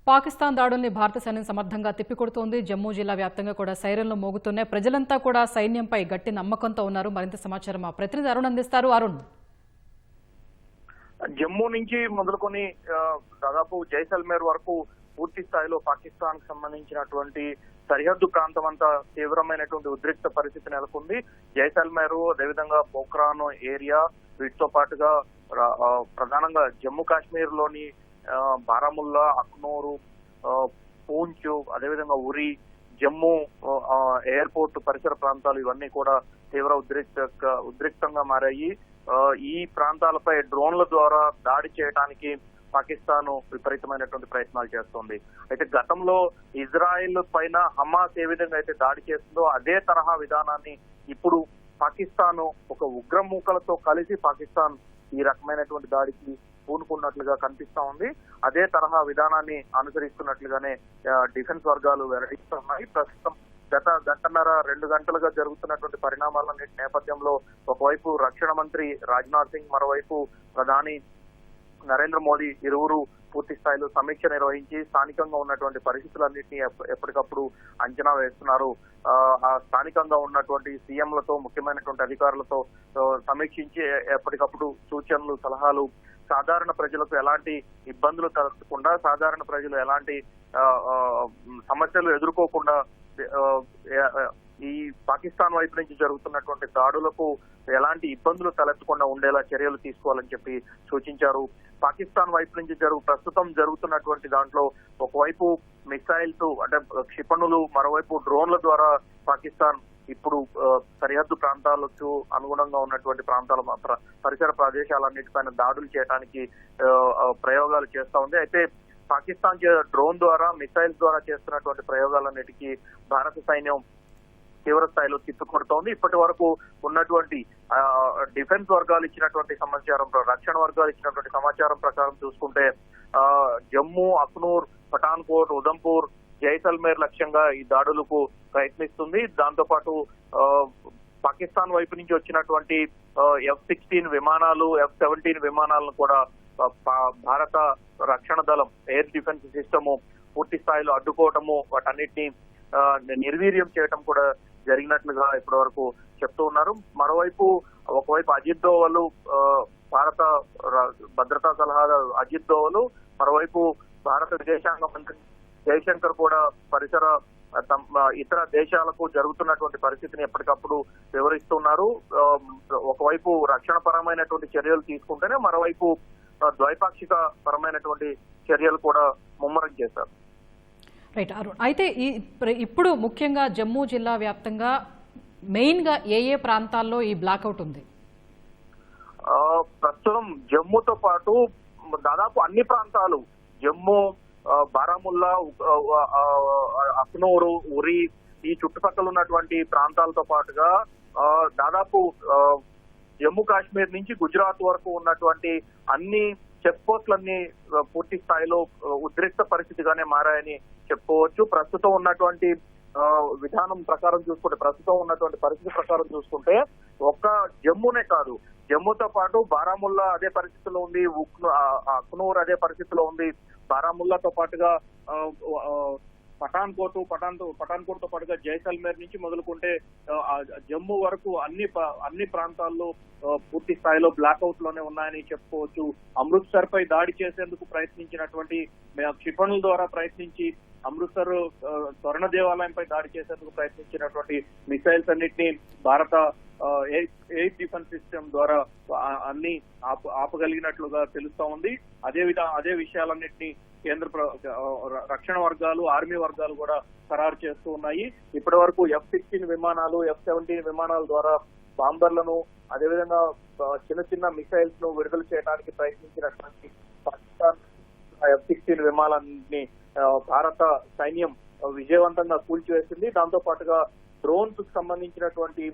పాకిస్తాన్ దాడుల్ని భారత సైన్యం సమర్థంగా తిప్పికొడుతోంది. జమ్మూ జిల్లా వ్యాప్తంగా కూడా సైరన్లు మోగుతున్నాయి. ప్రజలంతా కూడా సైన్యంపై గట్టి నమ్మకంతో ఉన్నారు. మరింత సమాచారం మా ప్రతినిధి అరుణ్ అందిస్తారు. అరుణ్, జమ్మూ నుంచి మొదలుకొని దాదాపు జైసల్మేర్ వరకు పూర్తి స్థాయిలో పాకిస్తాన్ కు సంబంధించినటువంటి సరిహద్దు ప్రాంతం అంతా తీవ్రమైనటువంటి ఉద్రిక్త పరిస్థితి నెలకొంది. జైసల్మేర్, అదేవిధంగా పోఖ్రాన్ ఏరియా, వీటితో పాటుగా ప్రధానంగా జమ్మూ కాశ్మీర్ లోని బారాముల్లా, అఖ్నూరు, పూంచ్, అదేవిధంగా ఉరి, జమ్మూ ఎయిర్పోర్ట్ పరిసర ప్రాంతాలు ఇవన్నీ కూడా తీవ్ర ఉద్రిక్తంగా మారాయి. ఈ ప్రాంతాలపై డ్రోన్ల ద్వారా దాడి చేయడానికి పాకిస్తాన్ విపరీతమైనటువంటి ప్రయత్నాలు చేస్తోంది. అయితే గతంలో ఇజ్రాయెల్ పైన హమాస్ ఏ విధంగా అయితే దాడి చేస్తుందో అదే తరహా విధానాన్ని ఇప్పుడు పాకిస్తాన్ ఒక ఉగ్రమూకలతో కలిసి పాకిస్తాన్ ఈ రకమైనటువంటి దాడికి పూనుకున్నట్లుగా కనిపిస్తా ఉంది. అదే తరహా విధానాన్ని అనుసరిస్తున్నట్లుగానే డిఫెన్స్ వర్గాలు వెల్లడిస్తున్నాయి. ప్రస్తుతం గత గంటన్నర 2 గంటలుగా జరుగుతున్నటువంటి పరిణామాలన్నిటి నేపథ్యంలో ఒకవైపు రక్షణ మంత్రి రాజ్నాథ్ సింగ్, మరోవైపు ప్రధాని నరేంద్ర మోదీ ఇరువురు పూర్తి స్థాయిలో సమీక్ష నిర్వహించి స్థానికంగా ఉన్నటువంటి పరిస్థితులన్నింటినీ ఎప్పటికప్పుడు అంచనా వేస్తున్నారు. ఆ స్థానికంగా ఉన్నటువంటి సీఎంలతో, ముఖ్యమైనటువంటి అధికారులతో సమీక్షించి ఎప్పటికప్పుడు సూచనలు, సలహాలు, సాధారణ ప్రజలకు ఎలాంటి ఇబ్బందులు తలెత్తకుండా, సాధారణ ప్రజలు ఎలాంటి సమస్యలు ఎదుర్కోకుండా ఈ పాకిస్తాన్ వైపు నుంచి జరుగుతున్నటువంటి దాడులకు ఎలాంటి ఇబ్బందులు తలెత్తకుండా ఉండేలా చర్యలు తీసుకోవాలని చెప్పి సూచించారు. పాకిస్తాన్ వైపు నుంచి ప్రస్తుతం జరుగుతున్నటువంటి దాంట్లో ఒకవైపు మిసైల్స్ అంటే క్షిపణులు, మరోవైపు డ్రోన్ల ద్వారా పాకిస్తాన్ ఇప్పుడు సరిహద్దు ప్రాంతాలకు అనుగుణంగా ఉన్నటువంటి ప్రాంతాల పరిసర ప్రదేశాలన్నిటిపైన దాడులు చేయడానికి ప్రయోగాలు చేస్తా ఉంది. అయితే పాకిస్తాన్ డ్రోన్ ద్వారా, మిసైల్స్ ద్వారా చేస్తున్నటువంటి ప్రయోగాలన్నిటికీ భారత సైన్యం తీవ్ర స్థాయిలో తిప్పికొడుతోంది. ఇప్పటి వరకు ఉన్నటువంటి డిఫెన్స్ వర్గాలు ఇచ్చినటువంటి సమాచారం, రక్షణ వర్గాలు ఇచ్చినటువంటి సమాచారం ప్రకారం చూసుకుంటే జమ్మూ, అఖ్నూర్, పఠాన్కోట్, ఉదంపూర్, జైసల్మేర్ లక్ష్యంగా ఈ దాడులకు ప్రయత్నిస్తుంది. దాంతో పాటు పాకిస్తాన్ వైపు నుంచి వచ్చినటువంటి F-16 విమానాలు, F-17 విమానాలను కూడా భారత రక్షణ దళం, ఎయిర్ డిఫెన్స్ సిస్టమ్ పూర్తి స్థాయిలో అడ్డుకోవటము, వాటన్నిటిని నిర్వీర్యం చేయటం కూడా జరిగినట్లుగా ఇప్పటి వరకు చెప్తూ ఉన్నారు. మరోవైపు ఒకవైపు అజిత్ దోవల్, భారత భద్రతా సలహాదారు అజిత్ దోవల్, మరోవైపు భారత విదేశాంగ మంత్రి జయశంకర్ కూడా పరిసర ఇతర దేశాలకు జరుగుతున్నటువంటి పరిస్థితిని ఎప్పటికప్పుడు వివరిస్తున్నారు. ఒకవైపు రక్షణ పరమైనటువంటి చర్యలు తీసుకుంటేనే మరోవైపు ద్వైపాక్షిక పరమైనటువంటి చర్యలు కూడా ముమ్మరం చేశారు. రైట్ అరుణ్, అయితే ఇప్పుడు ముఖ్యంగా జమ్మూ జిల్లా వ్యాప్తంగా మెయిన్ గా ఏ ప్రాంతాల్లో ఈ బ్లాక్అవుట్ ఉంది? ప్రస్తుతం జమ్మూతో పాటు దాదాపు అన్ని ప్రాంతాలు, జమ్మూ, బారాముల్లా, అఖ్నూరు, ఉరి, ఈ చుట్టుపక్కల ఉన్నటువంటి ప్రాంతాలతో పాటుగా దాదాపు జమ్మూ కాశ్మీర్ నుంచి గుజరాత్ వరకు ఉన్నటువంటి అన్ని చెక్ పోస్టులన్నీ పూర్తి స్థాయిలో ఉద్రిక్త పరిస్థితిగానే మారాయని చెప్పుకోవచ్చు. ప్రస్తుతం ఉన్నటువంటి విధానం ప్రకారం చూసుకుంటే, ప్రస్తుతం ఉన్నటువంటి పరిస్థితి ప్రకారం చూసుకుంటే ఒక్క జమ్మూనే కాదు, జమ్మూతో పాటు బారాముల్లా అదే పరిస్థితిలో ఉంది, అఖ్నూర్ అదే పరిస్థితిలో ఉంది. బారాముల్లాతో పాటుగా పఠాన్కోట్ తో పాటుగా జైసల్మేర్ నుంచి మొదలుకుంటే జమ్మూ వరకు అన్ని ప్రాంతాల్లో పూర్తి స్థాయిలో బ్లాక్అవుట్ లోనే ఉన్నాయని చెప్పుకోవచ్చు. అమృత్సర్ పై దాడి చేసేందుకు ప్రయత్నించినటువంటి క్షిపణుల ద్వారా ప్రయత్నించి అమృత్సర్ స్వర్ణ దేవాలయంపై దాడి చేసేందుకు ప్రయత్నించినటువంటి మిసైల్స్ అన్నిటినీ భారత ఎయిర్ డిఫెన్స్ సిస్టమ్ ద్వారా అన్ని ఆపగలిగినట్లుగా తెలుస్తా ఉంది. అదే విషయాలన్నింటినీ కేంద్ర రక్షణ వర్గాలు, ఆర్మీ వర్గాలు కూడా ఖరారు చేస్తూ ఉన్నాయి. ఇప్పటి వరకు F-16 విమానాలు, F-17 విమానాల ద్వారా బాంబర్లను, అదేవిధంగా చిన్న మిసైల్స్ ను విడుదల చేయడానికి ప్రయత్నించినటువంటి పాకిస్తాన్ F-16 విమానాన్ని భారత సైన్యం విజయవంతంగా కూల్చివేసింది. దాంతో పాటుగా డ్రోన్స్ కు సంబంధించినటువంటి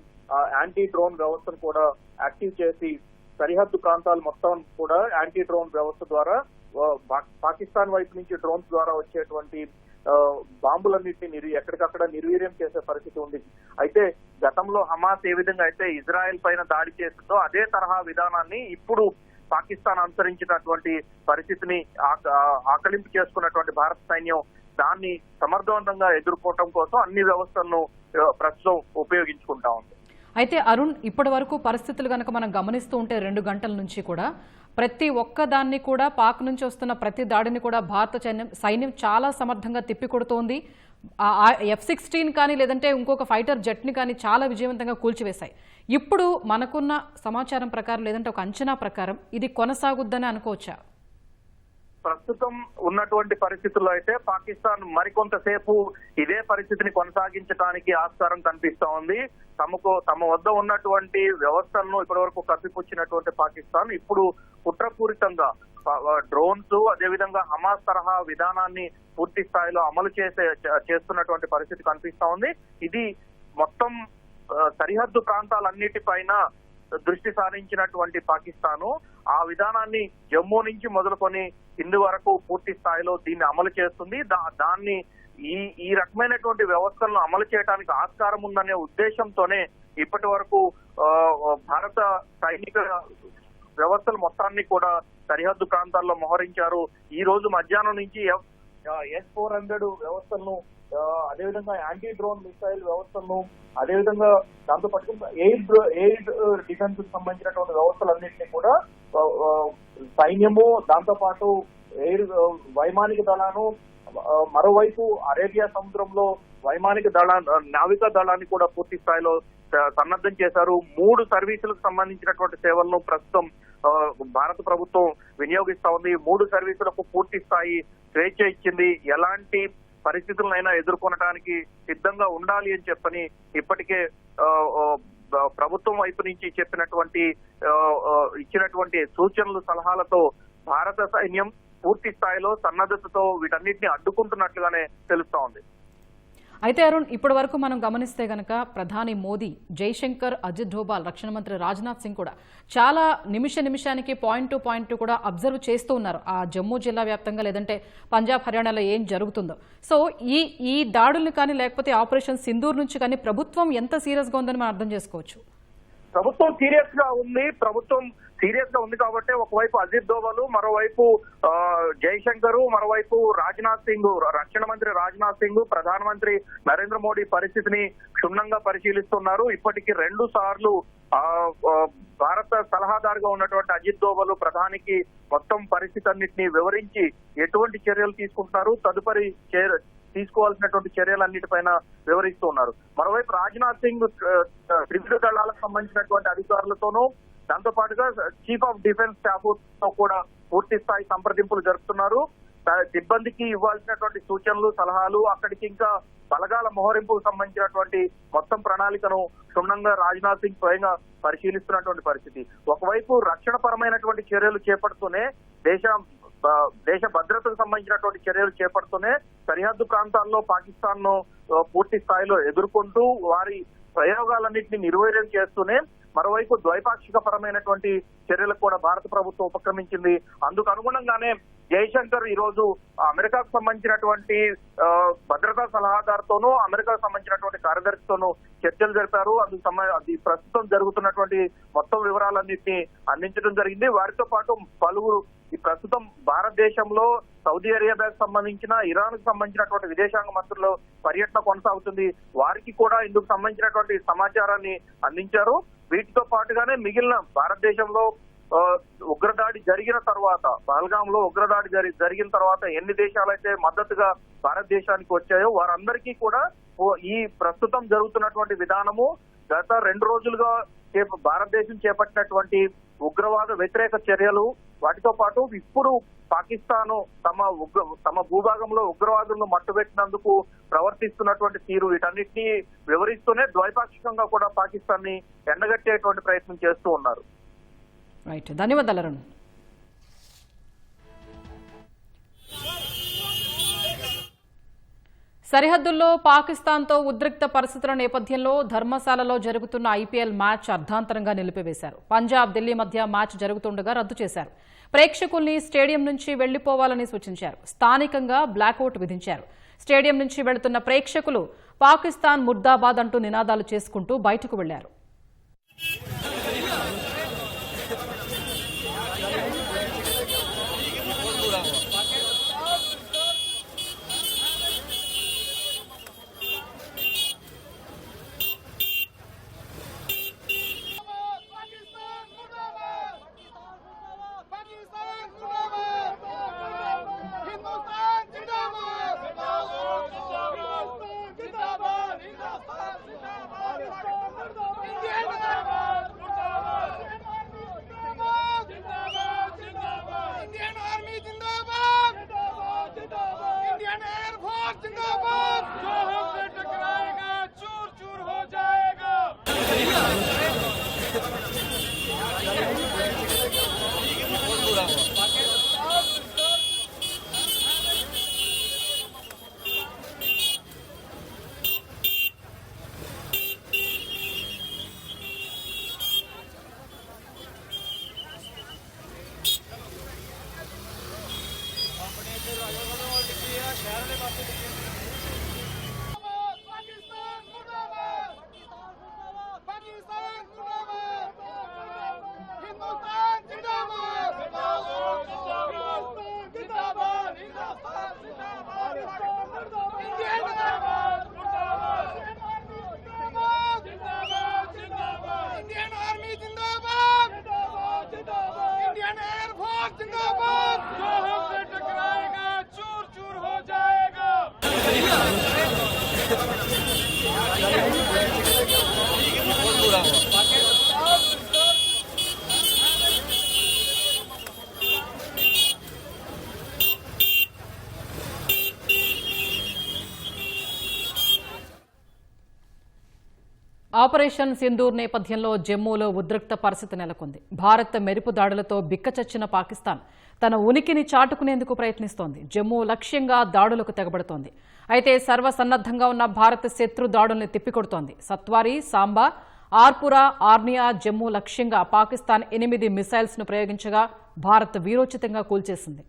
యాంటీ డ్రోన్ వ్యవస్థను కూడా యాక్టివ్ చేసి సరిహద్దు ప్రాంతాలు మొత్తం కూడా యాంటీ డ్రోన్ వ్యవస్థ ద్వారా పాకిస్తాన్ వైపు నుంచి డ్రోన్స్ ద్వారా వచ్చేటువంటి బాంబులన్నింటినీ ఎక్కడికక్కడ నిర్వీర్యం చేసే పరిస్థితి ఉంది. అయితే గతంలో హమాస్ ఏ విధంగా అయితే ఇజ్రాయెల్ పైన దాడి చేస్తుందో అదే తరహా విధానాన్ని ఇప్పుడు పాకిస్తాన్ అనుసరించినటువంటి పరిస్థితిని ఆకలింపు చేసుకున్నటువంటి భారత సైన్యం దాన్ని సమర్థవంతంగా ఎదుర్కోవటం కోసం అన్ని వ్యవస్థలను ప్రస్తుతం ఉపయోగించుకుంటా ఉంది. అయితే అరుణ్, ఇప్పటి వరకు పరిస్థితులు కనుక మనం గమనిస్తూ ఉంటే 2 గంటల నుంచి కూడా ప్రతి ఒక్క దాన్ని కూడా పాక్ నుంచి వస్తున్న ప్రతి దాడిని కూడా భారత సైన్యం చాలా సమర్థంగా తిప్పికొడుతోంది. F-16 కానీ లేదంటే ఇంకొక ఫైటర్ జెట్ని కానీ చాలా విజయవంతంగా కూల్చివేశాయి. ఇప్పుడు మనకున్న సమాచారం ప్రకారం లేదంటే ఒక అంచనా ప్రకారం ఇది కొనసాగుద్దని అనుకోవచ్చా? ప్రస్తుతం ఉన్నటువంటి పరిస్థితుల్లో అయితే పాకిస్తాన్ మరికొంతసేపు ఇదే పరిస్థితిని కొనసాగించడానికి ఆస్కారం కనిపిస్తా ఉంది. తమ వద్ద ఉన్నటువంటి వ్యవస్థలను ఇప్పటి వరకు కప్పిపుచ్చినటువంటి పాకిస్తాన్ ఇప్పుడు కుట్రపూరితంగా డ్రోన్స్ అదేవిధంగా హమాస్ తరహా విధానాన్ని పూర్తి స్థాయిలో అమలు చేస్తున్నటువంటి పరిస్థితి కనిపిస్తా ఉంది. ఇది మొత్తం సరిహద్దు ప్రాంతాలన్నిటిపైన దృష్టి సారించినటువంటి పాకిస్తాను ఆ విధానాన్ని జమ్మూ నుంచి మొదలుకొని కింది వరకు పూర్తి స్థాయిలో దీన్ని అమలు చేస్తుంది. దాన్ని ఈ రకమైనటువంటి వ్యవస్థలను అమలు చేయడానికి ఆస్కారం ఉందనే ఉద్దేశంతోనే ఇప్పటి వరకు భారత సైనిక వ్యవస్థలు మొత్తాన్ని కూడా సరిహద్దు ప్రాంతాల్లో మోహరించారు. ఈ రోజు మధ్యాహ్నం నుంచి S-400 వ్యవస్థలను అదేవిధంగా యాంటీ డ్రోన్ మిసైల్ వ్యవస్థలను అదేవిధంగా దాంతో పాటు ఎయిర్ డిఫెన్స్ కు సంబంధించినటువంటి వ్యవస్థలన్నింటినీ కూడా సైన్యము దాంతో పాటు వైమానిక దళాను మరోవైపు అరేబియా సముద్రంలో వైమానిక నావికా దళాన్ని కూడా పూర్తి స్థాయిలో సన్నద్ధం చేశారు. 3 సర్వీసులకు సంబంధించినటువంటి సేవలను ప్రస్తుతం భారత ప్రభుత్వం వినియోగిస్తా ఉంది. 3 సర్వీసులకు పూర్తి స్థాయి స్వేచ్ఛ ఇచ్చింది. ఎలాంటి పరిస్థితులనైనా ఎదుర్కొనడానికి సిద్ధంగా ఉండాలి అని చెప్పని ఇప్పటికే ప్రభుత్వం వైపు నుంచి ఇచ్చినటువంటి సూచనలు సలహాలతో భారత సైన్యం పూర్తి స్థాయిలో సన్నద్ధతతో వీటన్నిటిని అడ్డుకుంటున్నట్లుగానే తెలుస్తా ఉంది. అయితే అరుణ్, ఇప్పటి వరకు మనం గమనిస్తే గనక ప్రధాని మోదీ, జైశంకర్, అజిత్ డోబాల్, రక్షణ మంత్రి రాజ్నాథ్ సింగ్ కూడా చాలా నిమిషానికి పాయింట్ టు పాయింట్ కూడా అబ్జర్వ్ చేస్తూ ఉన్నారు ఆ జమ్మూ జిల్లా వ్యాప్తంగా లేదంటే పంజాబ్ హర్యానాలో ఏం జరుగుతుందో. సో ఈ దాడుల్ని కానీ లేకపోతే ఆపరేషన్ సింధూర్ నుంచి కానీ ప్రభుత్వం ఎంత సీరియస్గా ఉందని మనం అర్థం చేసుకోవచ్చు. ప్రభుత్వం సీరియస్ గా ఉంది కాబట్టి ఒకవైపు అజిత్ దోవల్, మరోవైపు జైశంకర్, మరోవైపు రాజ్నాథ్ సింగ్, రక్షణ మంత్రి రాజ్నాథ్ సింగ్, ప్రధానమంత్రి నరేంద్ర మోడీ పరిస్థితిని క్షుణ్ణంగా పరిశీలిస్తున్నారు. ఇప్పటికీ 2 సార్లు భారత సలహాదారుగా ఉన్నటువంటి అజిత్ దోవల్ ప్రధానికి మొత్తం పరిస్థితి అన్నింటినీ వివరించి ఎటువంటి చర్యలు తీసుకుంటున్నారు, తదుపరి తీసుకోవాల్సినటువంటి చర్యలన్నిటిపైన వివరిస్తూ ఉన్నారు. మరోవైపు రాజ్నాథ్ సింగ్ త్రివిధ దళాలకు సంబంధించినటువంటి అధికారులతోనూ దాంతో పాటుగా చీఫ్ ఆఫ్ డిఫెన్స్ స్టాఫ్ తో కూడా పూర్తి స్థాయి సంప్రదింపులు జరుపుతున్నారు. సిబ్బందికి ఇవ్వాల్సినటువంటి సూచనలు, సలహాలు, అక్కడికి ఇంకా బలగాల మోహరింపుకు సంబంధించినటువంటి మొత్తం ప్రణాళికను క్షుణ్ణంగా రాజ్నాథ్ సింగ్ స్వయంగా పరిశీలిస్తున్నటువంటి పరిస్థితి. ఒకవైపు రక్షణ పరమైనటువంటి చర్యలు చేపడుతూనే దేశ భద్రతకు సంబంధించినటువంటి చర్యలు చేపడుతూనే సరిహద్దు ప్రాంతాల్లో పాకిస్తాన్ ను పూర్తి స్థాయిలో ఎదుర్కొంటూ వారి ప్రయోగాలన్నింటినీ నిర్వీర్యం చేస్తూనే మరోవైపు ద్వైపాక్షిక పరమైనటువంటి చర్యలకు కూడా భారత ప్రభుత్వం ఉపక్రమించింది. అందుకు అనుగుణంగానే జైశంకర్ ఈ రోజు అమెరికాకు సంబంధించినటువంటి భద్రతా సలహాదారుతోనూ అమెరికాకు సంబంధించినటువంటి కార్యదర్శితోనూ చర్చలు జరిపారు. అది ప్రస్తుతం జరుగుతున్నటువంటి మొత్తం వివరాలన్నింటినీ అందించడం జరిగింది. వారితో పాటు పలువురు ఈ ప్రస్తుతం భారతదేశంలో సౌదీ అరేబియాకు సంబంధించిన, ఇరాన్ కు సంబంధించినటువంటి విదేశాంగ మంత్రుల పర్యటన కొనసాగుతుంది. వారికి కూడా ఇందుకు సంబంధించినటువంటి సమాచారాన్ని అందించారు. వీటితో పాటుగానే మిగిలిన భారతదేశంలో ఉగ్రదాడి జరిగిన తర్వాత, పహల్గామ్ లో ఉగ్రదాడి జరిగిన తర్వాత ఎన్ని దేశాలైతే మద్దతుగా భారతదేశానికి వచ్చాయో వారందరికీ కూడా ఈ ప్రస్తుతం జరుగుతున్నటువంటి విధానము, గత 2 రోజులుగా భారతదేశం చేపట్టినటువంటి ఉగ్రవాద వ్యతిరేక చర్యలు, వాటితో పాటు ఇప్పుడు పాకిస్తాన్ తమ భూభాగంలో ఉగ్రవాదులను మట్టుబెట్టినందుకు ప్రవర్తిస్తున్నటువంటి తీరు, వీటన్నిటినీ వివరిస్తూనే ద్వైపాక్షికంగా కూడా పాకిస్తాన్ ని ఎండగట్టేటువంటి ప్రయత్నం చేస్తూ ఉన్నారు. రైట్, ధన్యవాదాలు అరుణ్. సరిహద్దుల్లో పాకిస్తాన్తో ఉద్రిక్త పరిస్థితుల నేపథ్యంలో ధర్మశాలలో జరుగుతున్న ఐపీఎల్ మ్యాచ్ అర్ధాంతరంగా నిలిపివేశారు. పంజాబ్, ఢిల్లీ మధ్య మ్యాచ్ జరుగుతుండగా రద్దు చేశారు. ప్రేక్షకుల్ని స్టేడియం నుంచి వెళ్లిపోవాలని సూచించారు. స్థానికంగా బ్లాకౌట్ విధించారు. స్టేడియం నుంచి వెళుతున్న ప్రేక్షకులు పాకిస్తాన్ ముర్దాబాద్ అంటూ నినాదాలు చేసుకుంటూ బయటకు వెళ్లారు. ఆపరేషన్ సింధూర్ నేపథ్యంలో జమ్మూలో ఉద్రిక్త పరిస్థితి నెలకొంది. భారత్ మెరుపు దాడులతో బిక్కచచ్చిన పాకిస్తాన్ తన ఉనికిని చాటుకునేందుకు ప్రయత్నిస్తోంది. జమ్మూ లక్ష్యంగా దాడులకు తెగబడుతోంది. అయితే సర్వసన్నద్ధంగా ఉన్న భారత్ శత్రు దాడుల్ని తిప్పికొడుతోంది. సత్వారీ, సాంబా, ఆర్పురా, ఆర్నియా, జమ్మూ లక్ష్యంగా పాకిస్తాన్ 8 మిసైల్స్ ను ప్రయోగించగా భారత్ వీరోచితంగా కూల్చేసింది.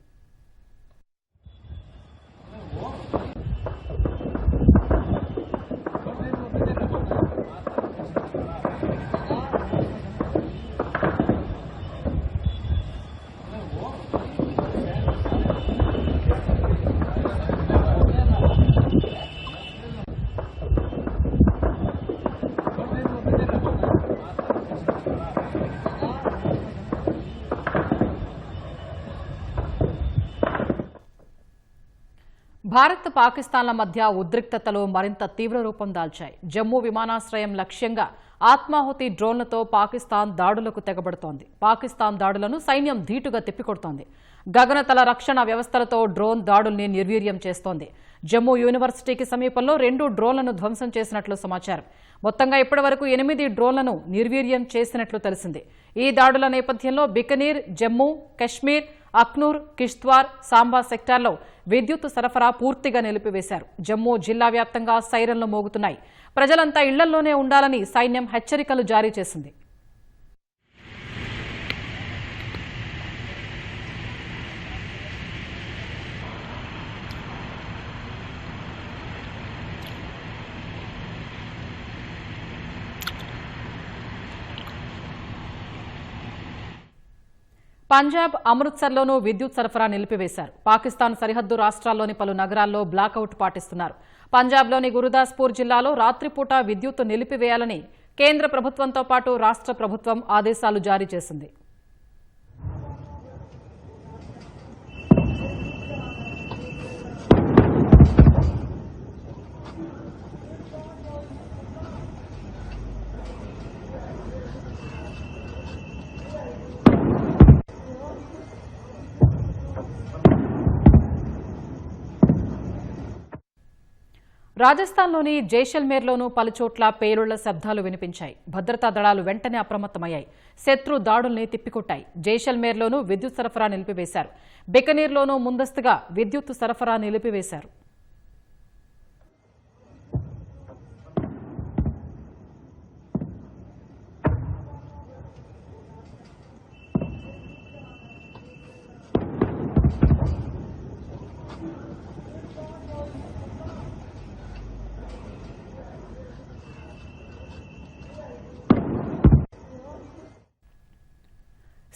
భారత్ పాకిస్తాన్ల మధ్య ఉద్రిక్తతలు మరింత తీవ్ర రూపం దాల్చాయి. జమ్మూ విమానాశ్రయం లక్ష్యంగా ఆత్మాహుతి డ్రోన్లతో పాకిస్తాన్ దాడులకు తెగబడుతోంది. పాకిస్తాన్ దాడులను సైన్యం ధీటుగా తిప్పికొడుతోంది. గగనతల రక్షణ వ్యవస్థలతో డ్రోన్ దాడుల్ని నిర్వీర్యం చేస్తోంది. జమ్మూ యూనివర్సిటీకి సమీపంలో 2 డ్రోన్లను ధ్వంసం చేసినట్లు సమాచారం. మొత్తంగా ఇప్పటివరకు 8 డ్రోన్లను నిర్వీర్యం చేసినట్లు తెలిసింది. ఈ దాడుల నేపథ్యంలో బికనీర్, జమ్మూ, కశ్మీర్, అఖ్నూర్, కిష్త్వార్, సాంబా సెక్టార్లో విద్యుత్ సరఫరా పూర్తిగా నిలిపివేశారు. జమ్మూ జిల్లా వ్యాప్తంగా సైరన్లు మోగుతున్నాయి. ప్రజలంతా ఇళ్లల్లోనే ఉండాలని సైన్యం హెచ్చరికలు జారీ చేసింది. పంజాబ్, అమృత్సర్లోనూ విద్యుత్ సరఫరా నిలిపివేశారు. పాకిస్తాన్ సరిహద్దు రాష్ట్రాల్లోని పలు నగరాల్లో బ్లాకౌట్ పాటిస్తున్నారు. పంజాబ్లోని గురుదాస్పూర్ జిల్లాలో రాత్రిపూట విద్యుత్ నిలిపివేయాలని కేంద్ర ప్రభుత్వంతో పాటు రాష్ట్ర ప్రభుత్వం ఆదేశాలు జారీ చేసింది. రాజస్థాన్లోని జైసల్మేర్లోనూ పలుచోట్ల పేలుళ్ల శబ్దాలు వినిపించాయి. భద్రతా దళాలు వెంటనే అప్రమత్తమయ్యాయి. శత్రు దాడుల్ని తిప్పికొట్టాయి. జైసల్మేర్లోనూ విద్యుత్ సరఫరా నిలిపివేశారు. బికనీర్లోనూ ముందస్తుగా విద్యుత్ సరఫరా నిలిపివేశారు.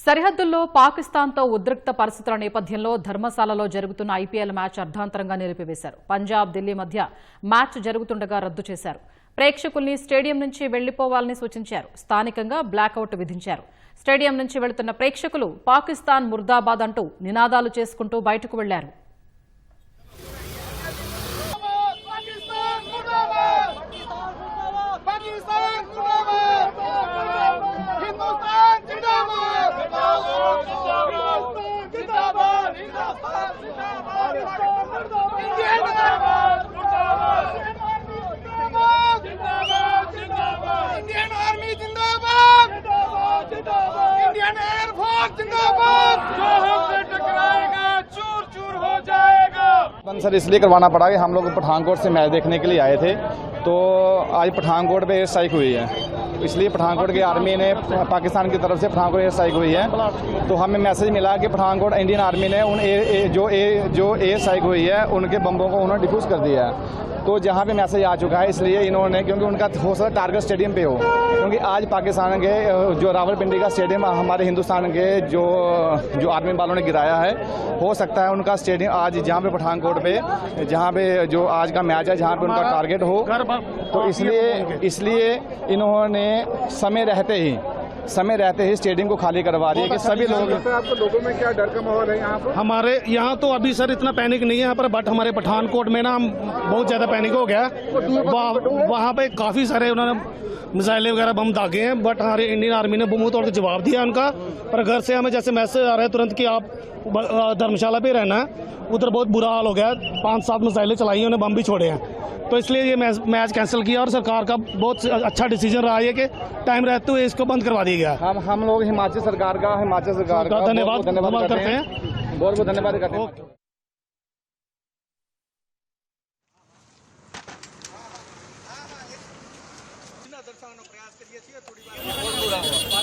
సరిహద్దుల్లో పాకిస్తాన్తో ఉద్రిక్త పరిస్థితుల నేపథ్యంలో ధర్మశాలలో జరుగుతున్న ఐపీఎల్ మ్యాచ్ అర్ధాంతరంగా నిలిపివేశారు. పంజాబ్, ఢిల్లీ మధ్య మ్యాచ్ జరుగుతుండగా రద్దు చేశారు. ప్రేక్షకుల్ని స్టేడియం నుంచి వెళ్లిపోవాలని సూచించారు. స్థానికంగా బ్లాకౌట్ విధించారు. స్టేడియం నుంచి వెళుతున్న ప్రేక్షకులు పాకిస్తాన్ ముర్దాబాద్ అంటూ నినాదాలు చేసుకుంటూ బయటకు వెళ్లారు. सर इसलिए करवाना पड़ा कि हम लोग पठानकोट से मैच देखने के लिए आए थे, तो आज पठानकोट पे एयर स्ट्राइक हुई है, इसलिए पठानकोट की आर्मी ने पाकिस्तान की तरफ से पठानकोट एयर स्ट्राइक हुई है। तो हमें मैसेज मिला कि पठानकोट इंडियन आर्मी ने उन जो एयर स्ट्राइक हुई है उनके बम्बों को उन्होंने डिफ्यूज कर दिया है। तो जहाँ पे मैसेज आ चुका है इसलिए इन्होंने, क्योंकि उनका हो सकता टारगेट स्टेडियम पे हो, क्योंकि आज पाकिस्तान के जो रावलपिंडी का स्टेडियम हमारे हिंदुस्तान के जो आर्मी वालों ने गिराया है, हो सकता है उनका स्टेडियम आज जहाँ पे पठानकोट पे जहाँ पे जो आज का मैच है जहाँ पे उनका टारगेट हो, तो इसलिए इन्होंने समय रहते ही समय रहते ही स्टेडियम को खाली करवा रही है कि सभी लोग। आपको लोगों में क्या डर का माहौल है यहाँ पर? हमारे यहाँ तो अभी सर इतना पैनिक नहीं है यहाँ पर, बट हमारे पठानकोट में ना हम बहुत ज्यादा पैनिक हो गया। वहाँ पे काफी सारे उन्होंने मिसाइलें वगैरह बम दागे हैं, बट हमारे इंडियन आर्मी ने मुंह तोड़ के जवाब दिया उनका। पर घर से हमें जैसे मैसेज आ रहा है तुरंत कि आप धर्मशाला पे रहना है, उधर बहुत बुरा हाल हो गया। 5-7 मिसाइलें चलाई हैं, उन्हें बम भी छोड़े हैं। तो इसलिए ये मैच कैंसिल किया और सरकार का बहुत अच्छा डिसीजन रहा है कि टाइम रहते हुए इसको बंद करवा दिया गया। हम लोग हिमाचल सरकार का धन्यवाद करते हैं, बहुत बहुत धन्यवाद करते हैं। દર્શાવવાનો પ્રયાસ કરીએ છીએ થોડી વાર